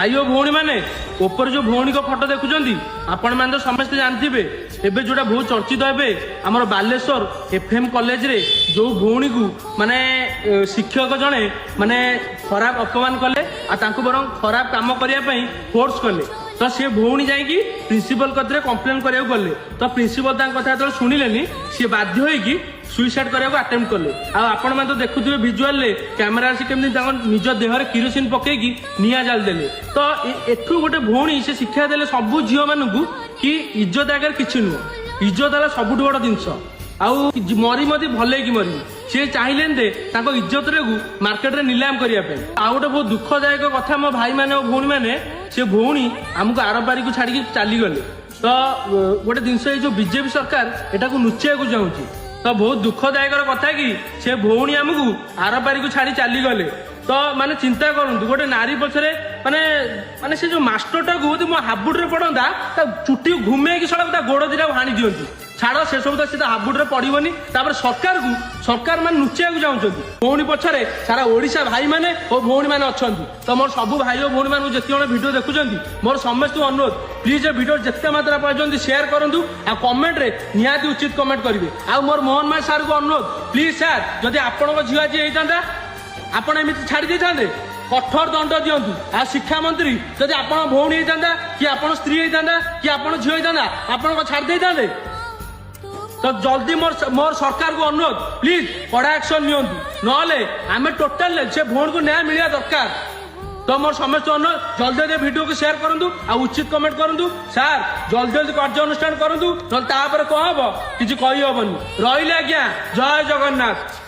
भाई और भौणी मैंने ऊपर जो भौणी को फोटो देखुंट आपण मैंने तो समस्ते जानते एबे जोटा बहुत चर्चित हे आमर बालेश्वर एफएम कॉलेज रे जो भौणी को माने शिक्षक जड़े माने खराब अपमान कले बरं खराब काम करने फोर्स कले तो सी भौणी जाकि प्रिंसिपल कतरे कंप्लेन करा गले तो प्रिंसिपल कथा जो शुणिले सी बाध्य होगी सुइसाइड करने आटेम्प्ट कले आपण मैंने तो देखुए भिजुआल कैमेरा से केमती निज देहर किरोसिन पकईकी निआ जाल देले तो एठू गोटे भौणी से शिक्षा देले सबू झील मानू कि इज्जत आगे किसी नुह इज्जत है सबुठ बड़ जिनस आउ मरी मती भल की मरी सी चाहिए इज्जत मार्केट रे निलाम करने आउ गोटे बहुत दुखदायक कथा मो भाई मैंने और भौणी मैंने से भौणी आमको आर पारी को छाड़ी चलीगले तो गोटे जिनस जो बीजेपी सरकार एटा को नुचिया चाहूँगी तो बहुत दुखदायक कथा कि से भौणी आमको आर पारी को छाड़ी चलीगले तो माने चिंता करूँ गोटे नारी पछरे माने माने से जो मास्टरटा को मो हाबुड्रे पड़ता चुटी घुमेकी सड़क गोड़ दिटा हाणी दिंती छाड़ से सब तो हाबुड्रे पड़ोनी सरकार मान नुचिया चाहते भौणी पछरे सारा ओडिशा भाई मैंने और भौणी मैंने अच्छा तो मोर सब भाई और भौणी मान जिते भिडियो देखुं मोर समस्त अनुरोध प्लीज ये भिडियो जिते मात्रा पार्टी शेयर करूँ आ कमेंट रे निहाती उचित कमेंट करेंगे आ मोर मोहन माय सार को अनुरोध प्लीज सार जदि आपण झील आज होता आपण एमती छाड़ी देते कठोर दंड दिंतु आ शिक्षा मंत्री जदि आपण भौणी होता कि आपण स्त्री होता कि आपण झील होता आपण छाड़ देते तो जल्दी मोर सरकार को अनुरोध प्लीज कड़ा एक्शन नियंतु नले आम टोटाल से भौणी को न्याय मिलवा दरकार तो मोर समस्त अनुरोध जल्दी जल्दी वीडियो को शेयर करूँ आ उचित कमेंट करूँ सार जल्दी जल्दी कार्यानुष्ठान करूँ ना कौन हम किसी कही हेनी रही आज्ञा जय जगन्नाथ।